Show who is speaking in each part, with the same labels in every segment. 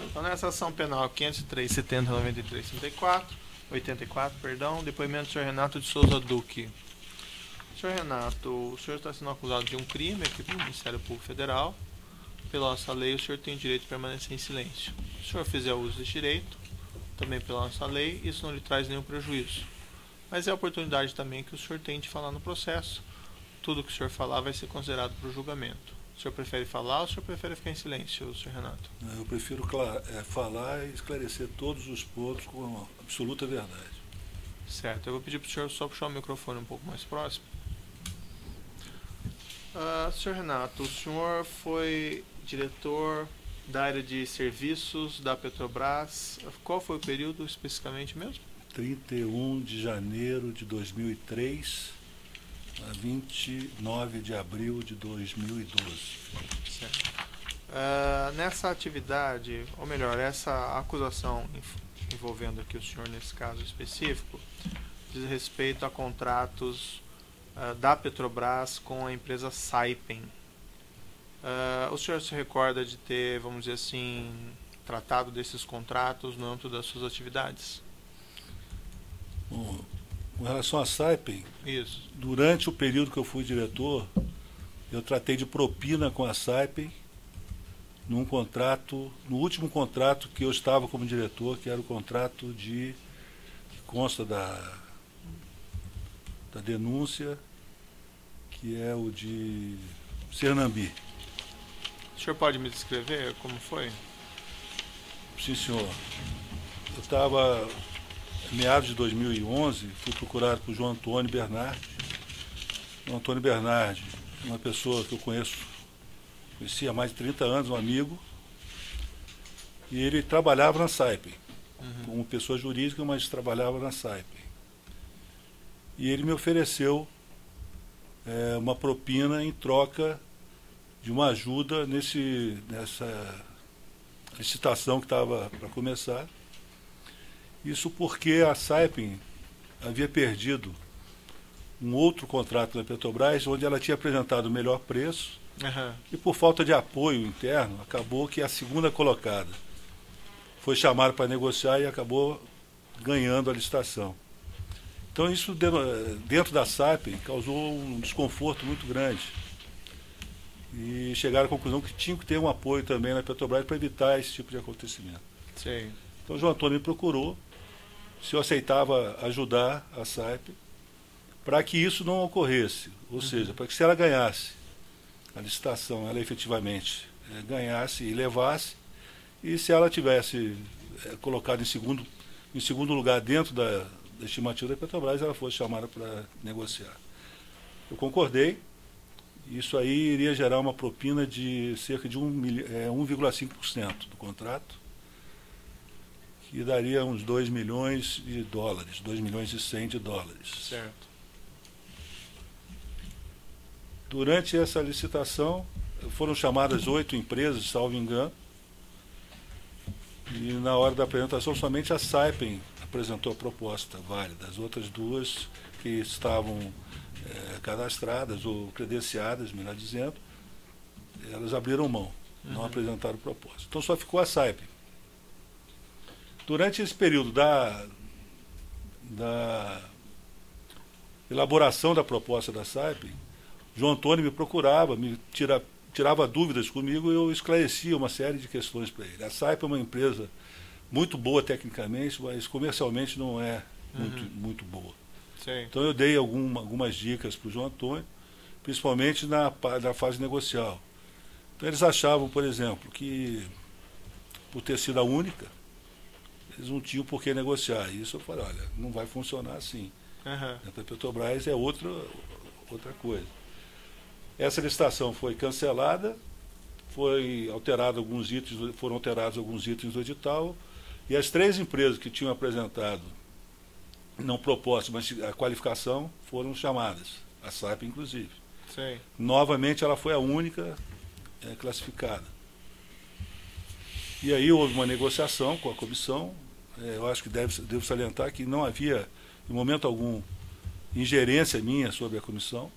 Speaker 1: Então, nessa ação penal 503, 70, 93, 34, 84, perdão, depoimento do senhor Renato de Souza Duque. Senhor Renato, o senhor está sendo acusado de um crime aqui pelo Ministério Público Federal. Pela nossa lei, o senhor tem o direito de permanecer em silêncio. Se o senhor fizer uso desse direito, também pela nossa lei, isso não lhe traz nenhum prejuízo. Mas é a oportunidade também que o senhor tem de falar no processo. Tudo que o senhor falar vai ser considerado para o julgamento. O senhor prefere falar ou o senhor prefere ficar em silêncio, senhor Renato?
Speaker 2: Eu prefiro falar e esclarecer todos os pontos com absoluta verdade.
Speaker 1: Certo, eu vou pedir para o senhor só puxar o microfone um pouco mais próximo. Senhor Renato, o senhor foi diretor da área de serviços da Petrobras. Qual foi o período especificamente mesmo?
Speaker 2: 31 de janeiro de 2003 a 29 de abril de 2012.
Speaker 1: Certo. Nessa atividade, ou melhor, essa acusação envolvendo aqui o senhor nesse caso específico, diz respeito a contratos da Petrobras com a empresa Saipem. O senhor se recorda de ter, vamos dizer assim, tratado desses contratos no âmbito das suas atividades?
Speaker 2: Bom, com relação à Saipem,
Speaker 1: Isso.
Speaker 2: durante o período que eu fui diretor, eu tratei de propina com a Saipem num contrato, no último contrato que eu estava como diretor, que era o contrato que consta da denúncia, que é o de Cernambi.
Speaker 1: O senhor pode me descrever como foi?
Speaker 2: Sim, senhor. Eu estava, em meados de 2011, fui procurado por João Antônio Bernardi. João Antônio Bernardi, uma pessoa que eu conheci há mais de 30 anos, um amigo, e ele trabalhava na Saipem, como pessoa jurídica, mas trabalhava na Saipem. E ele me ofereceu uma propina em troca de uma ajuda nessa licitação que estava para começar. Isso porque a Saipem havia perdido um outro contrato da Petrobras, onde ela tinha apresentado o melhor preço, e por falta de apoio interno, acabou que a segunda colocada foi chamada para negociar e acabou ganhando a licitação. Então isso dentro da Saipem causou um desconforto muito grande. E chegaram à conclusão que tinha que ter um apoio também na Petrobras para evitar esse tipo de acontecimento.
Speaker 1: Sim.
Speaker 2: Então o João Antônio me procurou se eu aceitava ajudar a Saipem para que isso não ocorresse. Ou seja, para que se ela ganhasse a licitação, ela efetivamente ganhasse e levasse, e se ela tivesse colocado em segundo lugar dentro da estimativa da Petrobras, ela fosse chamada para negociar. Eu concordei. Isso aí iria gerar uma propina de cerca de 1,5% do contrato, que daria uns 2 milhões de dólares, 2 milhões e 100 de dólares.
Speaker 1: Certo.
Speaker 2: Durante essa licitação, foram chamadas 8 empresas, salvo engano, e na hora da apresentação somente a Saipem apresentou a proposta válida. As outras duas que estavam cadastradas ou credenciadas, melhor dizendo, elas abriram mão, não apresentaram proposta. Então só ficou a Saipem. Durante esse período da elaboração da proposta da Saipem, João Antônio me procurava, tirava dúvidas comigo e eu esclarecia uma série de questões para ele. A Saipem é uma empresa muito boa tecnicamente, mas comercialmente não é muito boa.
Speaker 1: Sim.
Speaker 2: Então eu dei algumas dicas para o João Antônio, principalmente na fase negocial. Então eles achavam, por exemplo, que por ter sido a única, eles não tinham por que negociar. E isso eu falei, olha, não vai funcionar assim. A Petrobras é outra coisa. Essa licitação foi cancelada, foram alterados alguns itens do edital, e as 3 empresas que tinham apresentado não proposta, mas a qualificação, foram chamadas, a Saipem inclusive.
Speaker 1: Sim.
Speaker 2: Novamente ela foi a única classificada. E aí houve uma negociação com a comissão. Eu acho que devo salientar que não havia, em momento algum, ingerência minha sobre a comissão,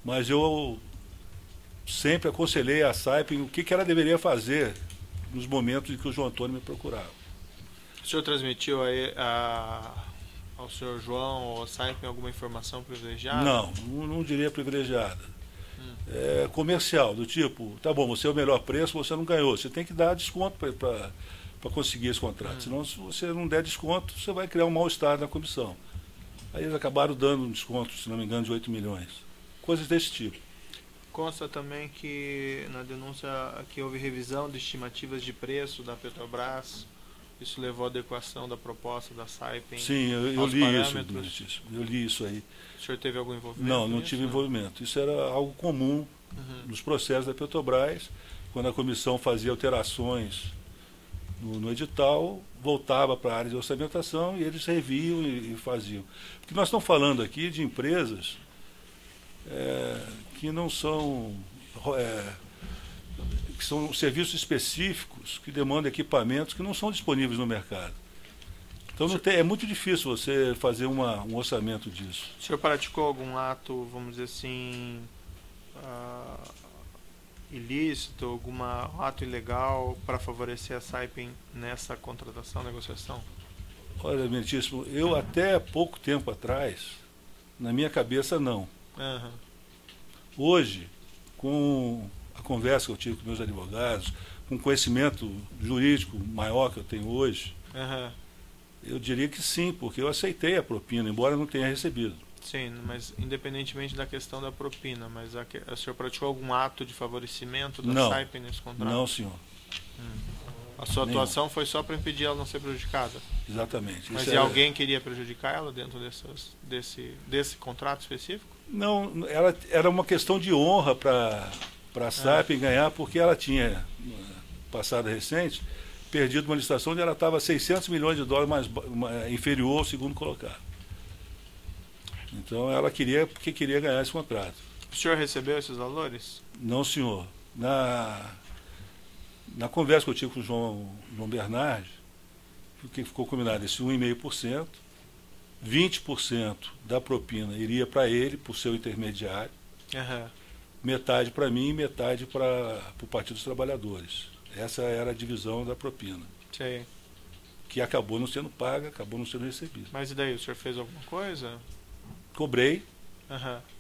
Speaker 2: mas eu sempre aconselhei a Saipem o que ela deveria fazer nos momentos em que o João Antônio me procurava.
Speaker 1: O senhor transmitiu ao senhor João ou ao Saipem alguma informação privilegiada?
Speaker 2: Não diria privilegiada. É comercial, do tipo, tá bom, você é o melhor preço, você não ganhou, você tem que dar desconto para conseguir esse contrato. Senão, se você não der desconto, você vai criar um mal-estar na comissão. Aí eles acabaram dando um desconto, se não me engano, de 8 milhões. Coisas desse tipo.
Speaker 1: Consta também que na denúncia que houve revisão de estimativas de preço da Petrobras. Isso levou à adequação da proposta da Saipem.
Speaker 2: Sim, eu li
Speaker 1: parâmetros.
Speaker 2: isso. Eu li isso aí.
Speaker 1: O senhor teve algum envolvimento?
Speaker 2: Não tive envolvimento. Isso era algo comum nos processos da Petrobras. Quando a comissão fazia alterações no edital, voltava para a área de orçamentação e eles reviam e faziam. Porque nós estamos falando aqui de empresas que não são... que são serviços específicos que demandam equipamentos que não são disponíveis no mercado. Então é muito difícil você fazer um orçamento disso.
Speaker 1: O senhor praticou algum ato, vamos dizer assim, ilícito, algum ato ilegal para favorecer a Saipem nessa contratação, negociação?
Speaker 2: Olha, Meritíssimo, eu até pouco tempo atrás, na minha cabeça, não. Hoje, com a conversa que eu tive com meus advogados, com o conhecimento jurídico maior que eu tenho hoje, eu diria que sim, porque eu aceitei a propina, embora não tenha recebido.
Speaker 1: Sim, mas independentemente da questão da propina, mas o senhor praticou algum ato de favorecimento da Saipem nesse contrato?
Speaker 2: Não, senhor.
Speaker 1: A sua atuação foi só para impedir ela não ser prejudicada?
Speaker 2: Exatamente.
Speaker 1: Mas e alguém queria prejudicar ela dentro desse contrato específico?
Speaker 2: Não, era uma questão de honra para a Saipem ganhar, porque ela tinha, passado recente, perdido uma licitação onde ela estava $600 milhões inferior ao segundo colocado. Então ela queria ganhar esse contrato.
Speaker 1: O senhor recebeu esses valores?
Speaker 2: Não, senhor. Na conversa que eu tive com o João Bernardi, ficou combinado esse 1,5%, 20% da propina iria para ele, por seu intermediário, metade para mim e metade para o Partido dos Trabalhadores. Essa era a divisão da propina.
Speaker 1: Sim.
Speaker 2: Que acabou não sendo paga, acabou não sendo recebida.
Speaker 1: Mas e daí, o senhor fez alguma coisa?
Speaker 2: Cobrei.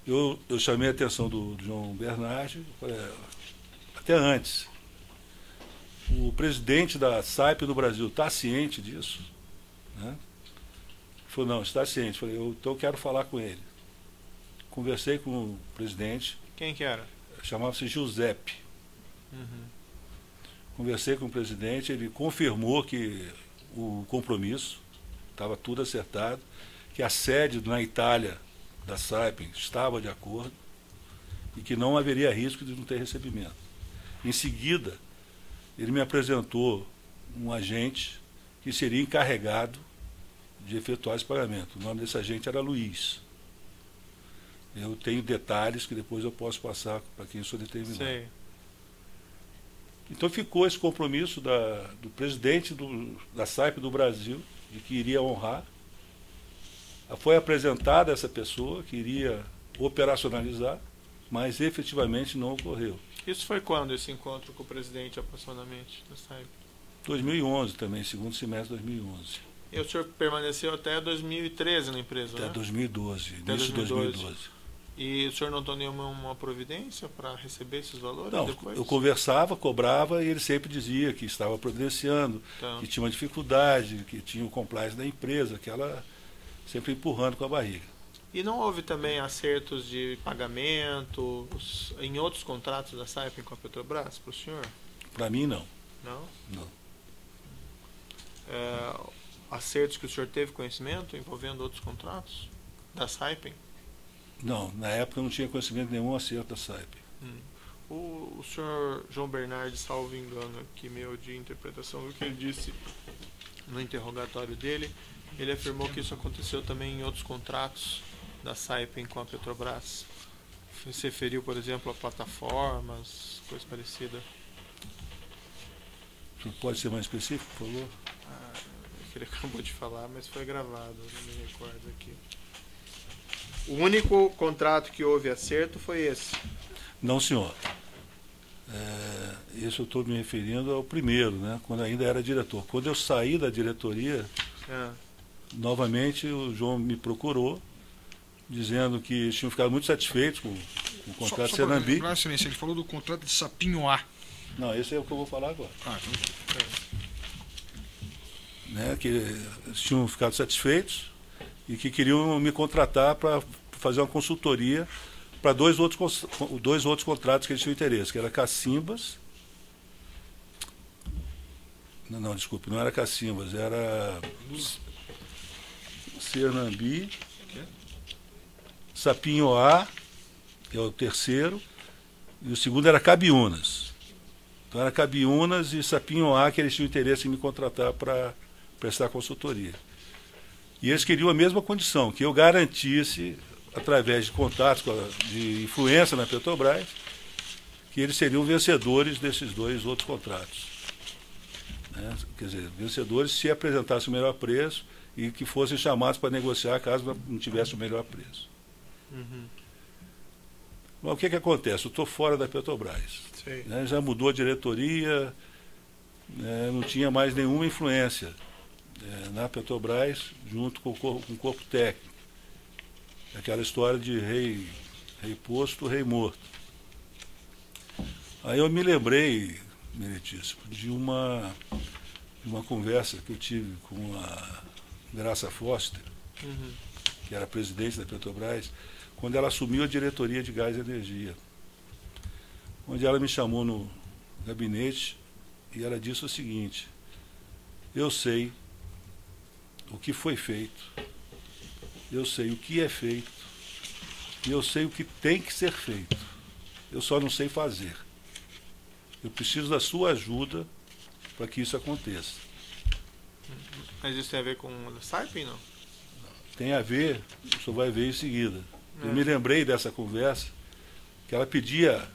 Speaker 2: Eu chamei a atenção do João Bernardi, até antes. O presidente da Saipem do Brasil está ciente disso? Né? Ele falou, não, está ciente. Falei, então eu quero falar com ele. Conversei com o presidente.
Speaker 1: Quem que era?
Speaker 2: Chamava-se Giuseppe. Conversei com o presidente, ele confirmou que o compromisso estava tudo acertado, que a sede na Itália da Saipem estava de acordo e que não haveria risco de não ter recebimento. Em seguida, ele me apresentou um agente que seria encarregado de efetuar esse pagamento. O nome desse agente era Luiz. Eu tenho detalhes que depois eu posso passar para quem eu sou determinado.
Speaker 1: Sei.
Speaker 2: Então ficou esse compromisso do presidente da Saipem do Brasil, de que iria honrar. Foi apresentada essa pessoa que iria operacionalizar, mas efetivamente não ocorreu.
Speaker 1: Isso foi quando, esse encontro com o presidente, aproximadamente, da Saipem?
Speaker 2: 2011 também, segundo semestre de 2011.
Speaker 1: E o senhor permaneceu até 2013 na empresa,
Speaker 2: até
Speaker 1: né?
Speaker 2: 2012,
Speaker 1: até
Speaker 2: início de 2012.
Speaker 1: E o senhor não tomou nenhuma providência para receber esses valores
Speaker 2: não,
Speaker 1: depois?
Speaker 2: Eu conversava, cobrava e ele sempre dizia que estava providenciando, que tinha uma dificuldade, que tinha o compliance da empresa, que ela sempre empurrando com a barriga.
Speaker 1: E não houve também acertos de pagamento em outros contratos da Saipem com a Petrobras para o senhor?
Speaker 2: Para mim, não.
Speaker 1: Não?
Speaker 2: Não.
Speaker 1: Acertos que o senhor teve conhecimento envolvendo outros contratos da Saipem?
Speaker 2: Não, na época eu não tinha conhecimento de nenhum acerto da Saipem.
Speaker 1: O senhor João Bernardi, salvo engano aqui meu de interpretação, o que ele disse no interrogatório dele, ele afirmou que isso aconteceu também em outros contratos da Saipem com a Petrobras. Se referiu, por exemplo, a plataformas, coisa parecida.
Speaker 2: Pode ser mais específico, por favor?
Speaker 1: Ele acabou de falar, mas foi gravado, não me recordo aqui. O único contrato que houve acerto foi esse?
Speaker 2: Não, senhor. Isso eu estou me referindo ao primeiro, né, quando ainda era diretor. Quando eu saí da diretoria, novamente o João me procurou, dizendo que eles tinham ficado muito satisfeitos com o contrato de Senambi.
Speaker 3: Excelência, ele falou do contrato de Sapinho A.
Speaker 2: Não, esse é o que eu vou falar agora. Né, que eles tinham ficado satisfeitos e que queriam me contratar para fazer uma consultoria para dois outros contratos que eles tinham interesse, que era Cacimbas. Não, desculpe, não era Cacimbas, era Senambi, Sapinho A, que é o terceiro, e o segundo era Cabiúnas. Então era Cabiúnas e Sapinho A que eles tinham interesse em me contratar para prestar consultoria. E eles queriam a mesma condição, que eu garantisse, através de contatos, de influência na Petrobras, que eles seriam vencedores desses dois outros contratos. Né? Quer dizer, vencedores se apresentasse o melhor preço e que fossem chamados para negociar caso não tivesse o melhor preço. Mas o que acontece? Eu estou fora da Petrobras. Né? Já mudou a diretoria, né? Não tinha mais nenhuma influência na Petrobras junto com o corpo técnico. Aquela história de rei posto, rei morto. Aí eu me lembrei, meritíssimo, de uma conversa que eu tive com a Graça Foster, que era presidente da Petrobras, quando ela assumiu a diretoria de Gás e Energia, onde ela me chamou no gabinete e ela disse o seguinte: eu sei o que foi feito, eu sei o que é feito, e eu sei o que tem que ser feito. Eu só não sei fazer. Eu preciso da sua ajuda para que isso aconteça.
Speaker 1: Mas isso tem a ver com o Saipem, não?
Speaker 2: Tem a ver, o senhor vai ver em seguida. Eu me lembrei dessa conversa, que ela pedia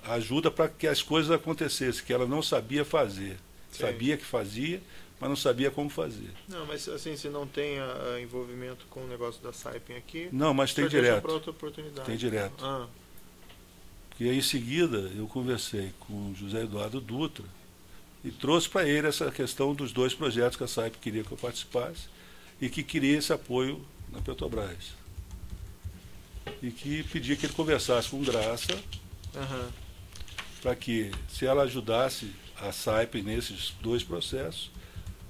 Speaker 2: ajuda para que as coisas acontecessem, que ela não sabia fazer.
Speaker 1: Sim.
Speaker 2: Sabia que fazia, mas não sabia como fazer.
Speaker 1: Não, mas assim, se não tem envolvimento com o negócio da Saipem aqui...
Speaker 2: Não, mas tem
Speaker 1: deixa
Speaker 2: direto.
Speaker 1: para outra oportunidade.
Speaker 2: Tem direto. E aí, em seguida, eu conversei com o José Eduardo Dutra e trouxe para ele essa questão dos dois projetos que a Saipem queria que eu participasse e que queria esse apoio na Petrobras. E que pedia que ele conversasse com Graça para que, se ela ajudasse a Saipem nesses dois processos,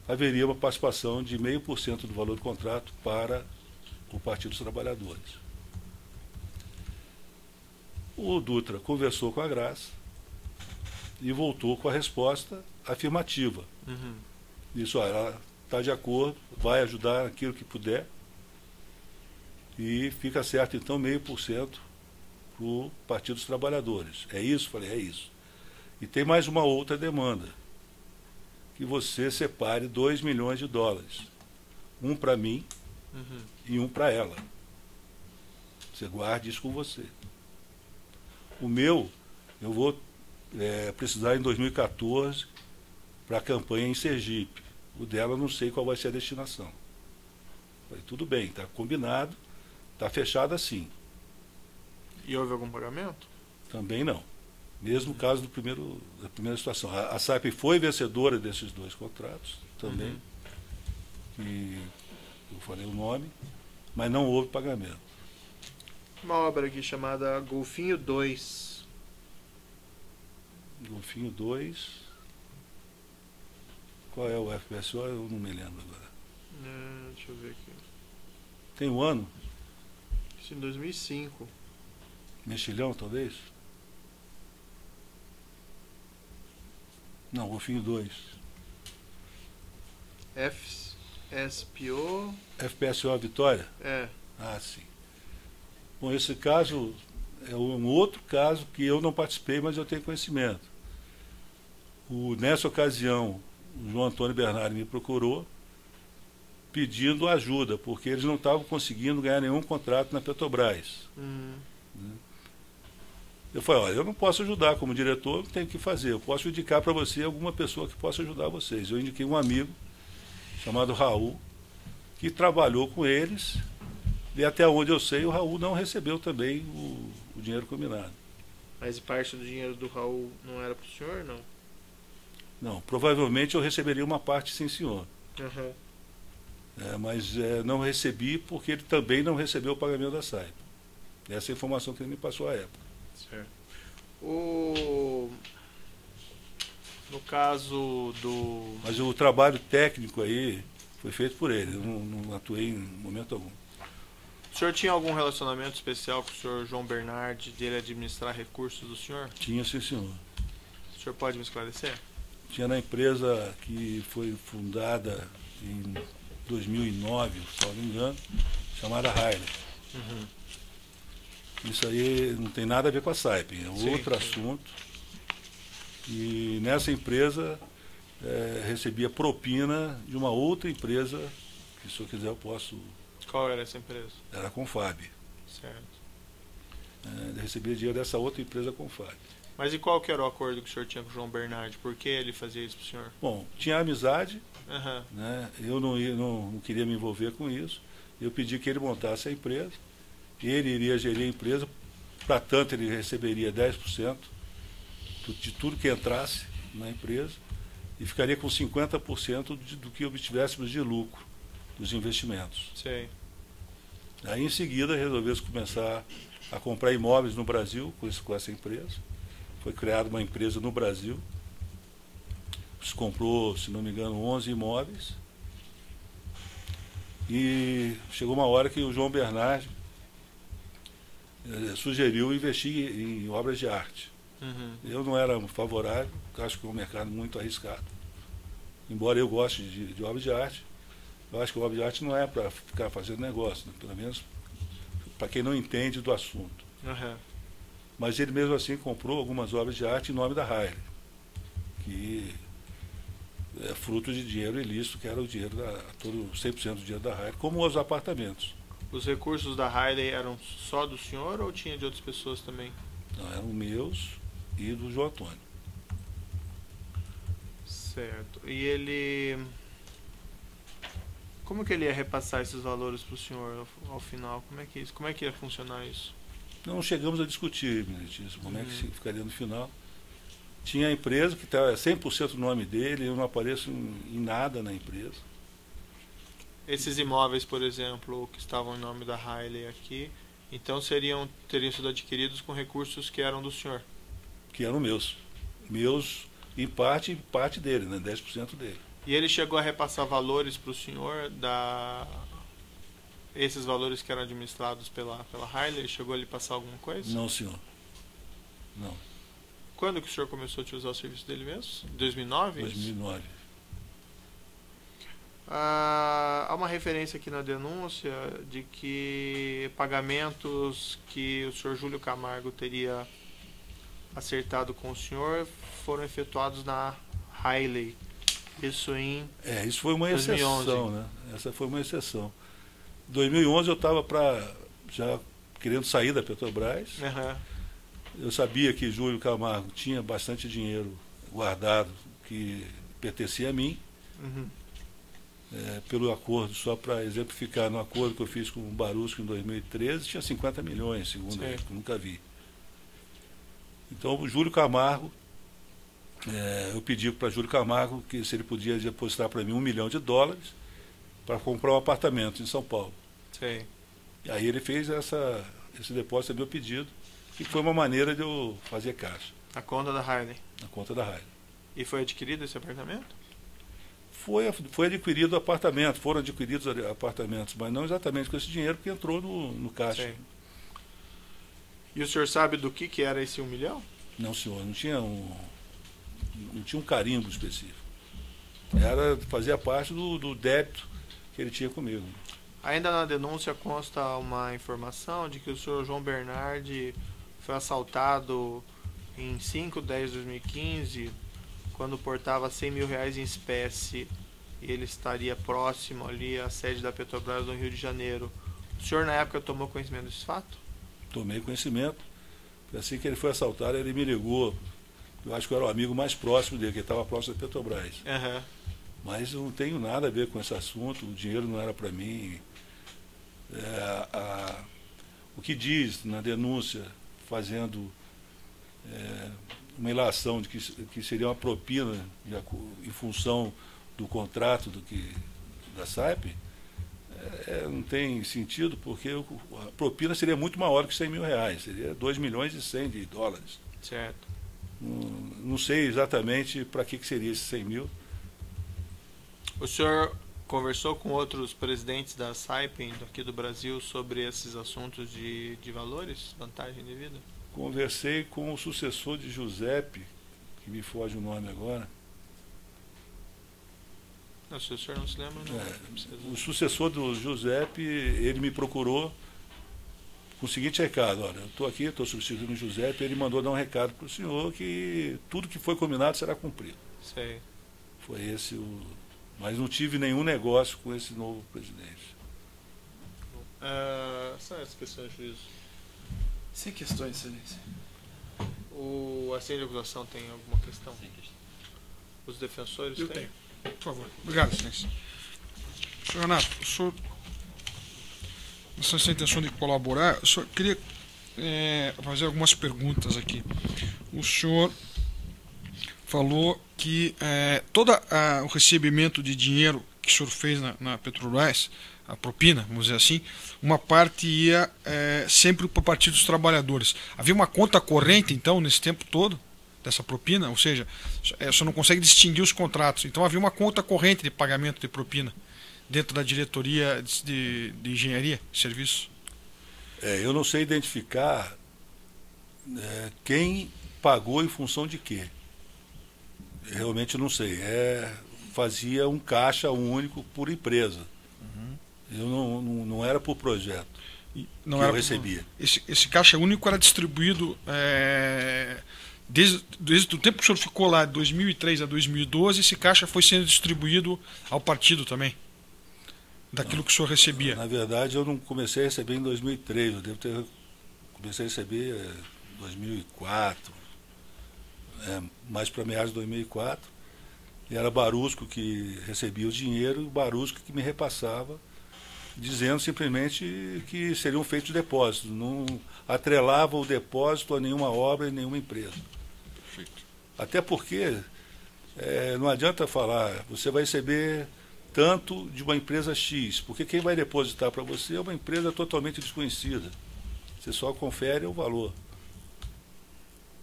Speaker 2: haveria uma participação de 0,5% do valor do contrato para o Partido dos Trabalhadores. O Dutra conversou com a Graça e voltou com a resposta afirmativa. Disse: olha, ela está de acordo, vai ajudar aquilo que puder e fica certo, então, 0,5% para o Partido dos Trabalhadores. É isso? Falei, é isso. E tem mais uma outra demanda, que você separe $2 milhões, um para mim e um para ela. Você guarde isso com você. O meu, eu vou precisar em 2014 para a campanha em Sergipe. O dela, não sei qual vai ser a destinação. Falei, tudo bem, está combinado, está fechado assim.
Speaker 1: E houve algum pagamento?
Speaker 2: Também não. Mesmo caso da primeira situação. A Saipem foi vencedora desses dois contratos também, que eu falei o nome, mas não houve pagamento.
Speaker 1: Uma obra aqui chamada Golfinho 2.
Speaker 2: Golfinho 2. Qual é o FPSO? Eu não me lembro agora.
Speaker 1: Deixa eu ver aqui.
Speaker 2: Tem um ano?
Speaker 1: Isso em 2005.
Speaker 2: Mexilhão, talvez? Não, Golfinho 2.
Speaker 1: FSPO.
Speaker 2: FPSO Vitória?
Speaker 1: É.
Speaker 2: Ah, sim. Bom, esse caso é um outro caso que eu não participei, mas eu tenho conhecimento. Nessa ocasião, o João Antônio Bernardi me procurou pedindo ajuda, porque eles não estavam conseguindo ganhar nenhum contrato na Petrobras. Eu falei, olha, eu não posso ajudar como diretor, eu tenho que fazer. Eu posso indicar para você alguma pessoa que possa ajudar vocês. Eu indiquei um amigo chamado Raul, que trabalhou com eles, e até onde eu sei, o Raul não recebeu também o dinheiro combinado.
Speaker 1: Mas parte do dinheiro do Raul não era para o senhor, não?
Speaker 2: Não, provavelmente eu receberia uma parte, sim, senhor.
Speaker 1: Uhum.
Speaker 2: Mas não recebi porque ele também não recebeu o pagamento da SAIP. Essa é a informação que ele me passou à época.
Speaker 1: Certo. No caso do...
Speaker 2: Mas o trabalho técnico aí foi feito por ele, eu não atuei em momento algum.
Speaker 1: O senhor tinha algum relacionamento especial com o senhor João Bernardi, dele administrar recursos do senhor?
Speaker 2: Tinha, sim, senhor.
Speaker 1: O senhor pode me esclarecer?
Speaker 2: Tinha na empresa que foi fundada em 2009, se não me engano, chamada Haile.
Speaker 1: Uhum.
Speaker 2: Isso aí não tem nada a ver com a SAIP, é outro assunto. E nessa empresa recebia propina de uma outra empresa, que se eu quiser eu posso...
Speaker 1: Qual era essa empresa?
Speaker 2: Era a Confab.
Speaker 1: Certo.
Speaker 2: Recebia dinheiro dessa outra empresa Confab.
Speaker 1: Mas e qual que era o acordo que o senhor tinha com o João Bernardi? Por que ele fazia isso para o senhor?
Speaker 2: Bom, tinha amizade,
Speaker 1: Uhum.
Speaker 2: né? Eu não queria me envolver com isso. Eu pedi que ele montasse a empresa, ele iria gerir a empresa, para tanto ele receberia 10% de tudo que entrasse na empresa e ficaria com 50% do que obtivéssemos de lucro dos investimentos.
Speaker 1: Sei.
Speaker 2: Aí em seguida resolveu-se começar a comprar imóveis no Brasil com essa empresa. Foi criada uma empresa no Brasil. Se comprou, se não me engano, 11 imóveis. E chegou uma hora que o João Bernardi sugeriu investir em obras de arte.
Speaker 1: Uhum.
Speaker 2: Eu não era favorável, porque acho que é um mercado muito arriscado. Embora eu goste de obras de arte, eu acho que a obra de arte não é para ficar fazendo negócio, né? Pelo menos para quem não entende do assunto.
Speaker 1: Uhum.
Speaker 2: Mas ele mesmo assim comprou algumas obras de arte em nome da Haile, que é fruto de dinheiro ilícito, que era o dinheiro todo 100% do dinheiro da Haile, como os apartamentos.
Speaker 1: Os recursos da Haile eram só do senhor ou tinha de outras pessoas também?
Speaker 2: Não, eram meus e do João Antônio.
Speaker 1: Certo. E ele... Como que ele ia repassar esses valores para o senhor ao final? Como é que ia funcionar isso?
Speaker 2: Não chegamos a discutir, Benedito, como é que ficaria no final. Tinha a empresa que estava 100% no nome dele, eu não apareço em nada na empresa.
Speaker 1: Esses imóveis, por exemplo, que estavam em nome da Haile aqui, então teriam sido adquiridos com recursos que eram do senhor?
Speaker 2: Que eram meus. Meus em parte dele, né? 10% dele.
Speaker 1: E ele chegou a repassar valores para o senhor, esses valores que eram administrados pela Haile, ele chegou a lhe passar alguma coisa?
Speaker 2: Não, senhor. Não.
Speaker 1: Quando que o senhor começou a utilizar o serviço dele mesmo? 2009?
Speaker 2: 2009.
Speaker 1: Há uma referência aqui na denúncia de que pagamentos que o senhor Júlio Camargo teria acertado com o senhor foram efetuados na Haile. Isso
Speaker 2: isso foi uma
Speaker 1: 2011.
Speaker 2: exceção, né? Essa foi uma exceção. Em 2011 eu estava já querendo sair da Petrobras.
Speaker 1: Uhum.
Speaker 2: Eu sabia que Júlio Camargo tinha bastante dinheiro guardado que pertencia a mim.
Speaker 1: Uhum.
Speaker 2: Pelo acordo, só para exemplificar, no acordo que eu fiz com o Barusco em 2013, tinha 50 milhões, segundo ele, que eu nunca vi. Então, o Júlio Camargo, eu pedi para Júlio Camargo que se ele podia depositar para mim $1 milhão para comprar um apartamento em São Paulo.
Speaker 1: Sei.
Speaker 2: E aí ele fez esse depósito a meu pedido, que foi uma maneira de eu fazer caixa.
Speaker 1: A conta da Haile.
Speaker 2: Na conta da Haile.
Speaker 1: E foi adquirido esse apartamento?
Speaker 2: Foi adquirido apartamento, foram adquiridos apartamentos, mas não exatamente com esse dinheiro que entrou no caixa.
Speaker 1: Sei. E o senhor sabe do que era esse 1 milhão?
Speaker 2: Não, senhor, não tinha um carimbo específico. Fazia parte do débito que ele tinha comigo.
Speaker 1: Ainda na denúncia consta uma informação de que o senhor João Bernardi foi assaltado em 5/10/2015, quando portava R$100 mil em espécie, e ele estaria próximo ali à sede da Petrobras no Rio de Janeiro. O senhor na época tomou conhecimento desse fato?
Speaker 2: Tomei conhecimento. Assim que ele foi assaltado, ele me ligou. Eu acho que eu era o amigo mais próximo dele, que estava próximo da Petrobras.
Speaker 1: Uhum.
Speaker 2: Mas eu não tenho nada a ver com esse assunto, o dinheiro não era para mim. O que diz na denúncia, fazendo uma ilação de que seria uma propina em função do contrato da SAIP, não tem sentido, porque a propina seria muito maior que 100 mil reais, seria 2 milhões e 100 de dólares.
Speaker 1: Certo.
Speaker 2: Não sei exatamente para que seria esses 100 mil.
Speaker 1: O senhor conversou com outros presidentes da Saipem aqui do Brasil sobre esses assuntos de valores, vantagem de vida?
Speaker 2: Conversei com o sucessor de Giuseppe, que me foge o nome agora.
Speaker 1: Não, se o senhor não se lembra, não.
Speaker 2: O sucessor do Giuseppe, ele me procurou com o seguinte recado: olha, eu estou aqui, estou substituindo o Giuseppe, ele mandou dar um recado para o senhor que tudo que foi combinado será cumprido.
Speaker 1: Sei.
Speaker 2: Foi esse Mas não tive nenhum negócio com esse novo presidente.
Speaker 1: São essas questões de juízo.
Speaker 4: Sem questões, excelência.
Speaker 1: O assento de acusação tem alguma questão? Sem questão. Os defensores
Speaker 3: Eu
Speaker 1: têm?
Speaker 3: tenho. Por favor. Obrigado, excelência. Senhor Renato, o senhor, nessa intenção de colaborar, eu só queria fazer algumas perguntas aqui. O senhor falou que todo o recebimento de dinheiro que o senhor fez na Petrobras, a propina, vamos dizer assim, uma parte ia sempre para o Partido dos Trabalhadores. Havia uma conta corrente, então, nesse tempo todo, dessa propina? Ou seja, o senhor não consegue distinguir os contratos. Então havia uma conta corrente de pagamento de propina dentro da diretoria de engenharia de serviço?
Speaker 2: Eu não sei identificar quem pagou em função de quê. Realmente não sei. Fazia um caixa único por empresa. Eu não era por projeto
Speaker 3: não
Speaker 2: que
Speaker 3: era
Speaker 2: eu recebia.
Speaker 3: Esse caixa único era distribuído desde o tempo que o senhor ficou lá, de 2003 a 2012, esse caixa foi sendo distribuído ao partido também? Daquilo que o senhor recebia?
Speaker 2: Na verdade, eu não comecei a receber em 2003. Eu comecei a receber em 2004, mais para meados de 2004. E era Barusco que recebia o dinheiro e o Barusco que me repassava, dizendo simplesmente que seriam feitos depósitos. Não atrelava o depósito a nenhuma obra e nenhuma empresa.
Speaker 3: Perfeito.
Speaker 2: Até porque não adianta falar, você vai receber tanto de uma empresa X, porque quem vai depositar para você é uma empresa totalmente desconhecida. Você só confere o valor.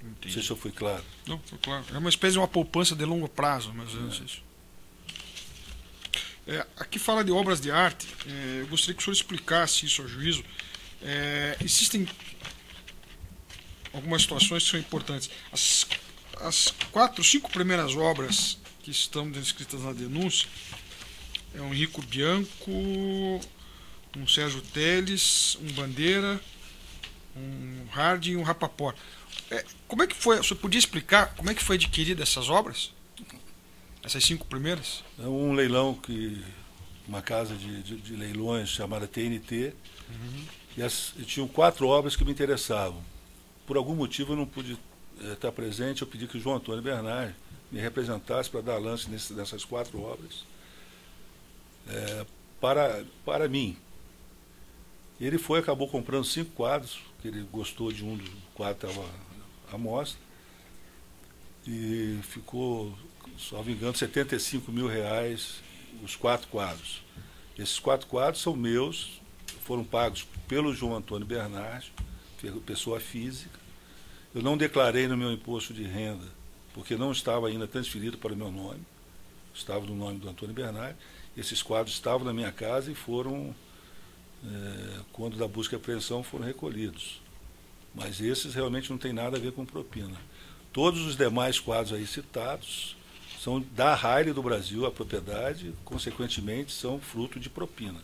Speaker 3: Entendi.
Speaker 2: Não sei se eu fui claro.
Speaker 3: Não, foi claro. É uma espécie de uma poupança de longo prazo, mas isso. Aqui fala de obras de arte. Eu gostaria que o senhor explicasse isso ao juízo. Existem algumas situações que são importantes. As 4, 5 primeiras obras que estão descritas na denúncia é um Rico Bianco, um Sérgio Teles, um Bandeira, um Harding e um Rapaport. Como é que foi? O senhor podia explicar como é que foi adquirida essas obras? Essas 5 primeiras?
Speaker 2: É um leilão uma casa de leilões chamada TNT, e tinham 4 obras que me interessavam. Por algum motivo eu não pude estar presente, eu pedi que o João Antônio Bernardi me representasse para dar lance nessas 4 obras para mim. Ele acabou comprando 5 quadros, que ele gostou de um dos quadros que estava à mostra, e ficou, salvo engano, 75 mil reais os 4 quadros. Esses 4 quadros são meus, foram pagos pelo João Antônio Bernardi, pessoa física. Eu não declarei no meu imposto de renda, porque não estava ainda transferido para o meu nome, estava no nome do Antônio Bernardi. Esses quadros estavam na minha casa e foram, quando da busca e apreensão, foram recolhidos. Mas esses realmente não tem nada a ver com propina. Todos os demais quadros aí citados são da Haile do Brasil, a propriedade, consequentemente são fruto de propina,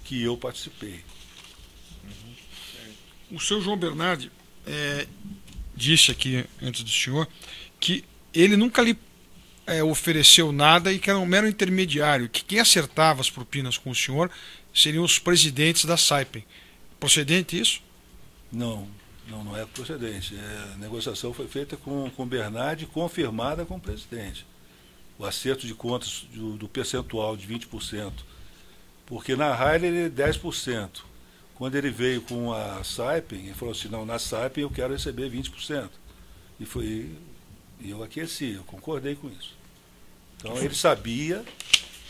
Speaker 2: que eu participei.
Speaker 3: O seu João Bernardi disse aqui, antes do senhor, que ele nunca lhe ofereceu nada e que era um mero intermediário, que quem acertava as propinas com o senhor seriam os presidentes da Saipem. Procedente isso?
Speaker 2: Não é procedente. A negociação foi feita com o Bernardi e confirmada com o presidente. O acerto de contas do percentual de 20%. Porque na Haile ele é 10%. Quando ele veio com a Saipem, ele falou assim, não, na Saipem eu quero receber 20%. E eu aqueci, eu concordei com isso. Então ele sabia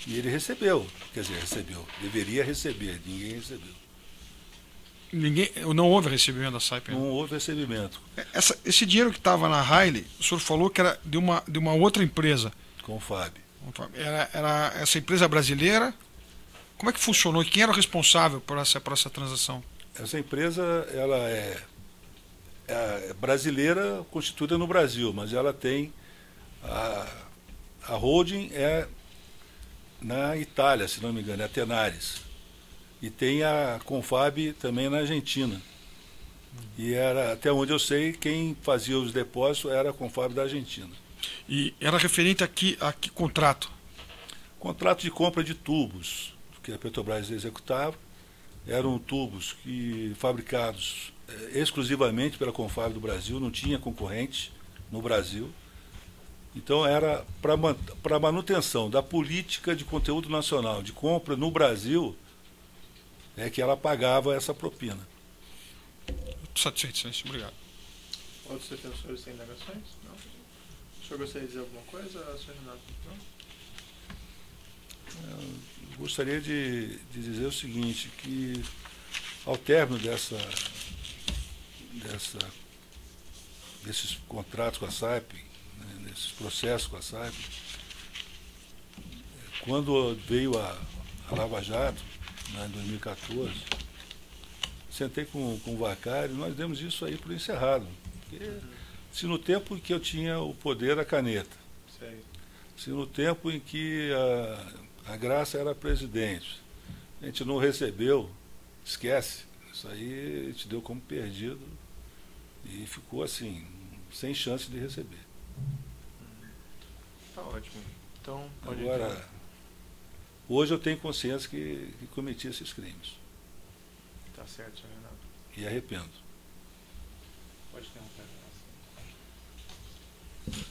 Speaker 2: e ele recebeu. Quer dizer, recebeu. Deveria receber, ninguém recebeu.
Speaker 3: Não houve recebimento da Saipem?
Speaker 2: Não houve recebimento.
Speaker 3: Esse dinheiro que estava na Riley, o senhor falou que era de uma outra empresa.
Speaker 2: Confab.
Speaker 3: Era essa empresa brasileira. Como é que funcionou e quem era o responsável por essa transação?
Speaker 2: Essa empresa ela é brasileira, constituída no Brasil, mas ela tem a holding é na Itália, se não me engano, é a Tenaris. E tem a Confab também na Argentina. E era, até onde eu sei, quem fazia os depósitos era a Confab da Argentina.
Speaker 3: E era referente a que contrato?
Speaker 2: Contrato de compra de tubos, que a Petrobras executava. Eram tubos fabricados exclusivamente pela Confab do Brasil, não tinha concorrente no Brasil. Então era para manutenção da política de conteúdo nacional de compra no Brasil, é que ela pagava essa propina.
Speaker 3: Satisfeito, senhor. Obrigado.
Speaker 1: Outros defensores têm indagações? Não? O senhor gostaria de dizer alguma coisa, senhor Renato? Não?
Speaker 2: Eu gostaria de dizer o seguinte, que ao término desses contratos com a Saipem, né, desses processos com a Saipem, quando veio a Lava Jato, né, em 2014, sentei com o Vacari e nós demos isso aí por encerrado. Porque, se no tempo em que eu tinha o poder da caneta,
Speaker 1: Sei.
Speaker 2: se no tempo em que a Graça era presidente, a gente não recebeu, esquece, isso aí a gente deu como perdido e ficou assim, sem chance de receber.
Speaker 1: Tá ótimo. Então, pode
Speaker 2: Agora, hoje eu tenho consciência que cometi esses crimes
Speaker 1: Tá certo, senhor Renato.
Speaker 2: e arrependo.
Speaker 1: Pode interromper.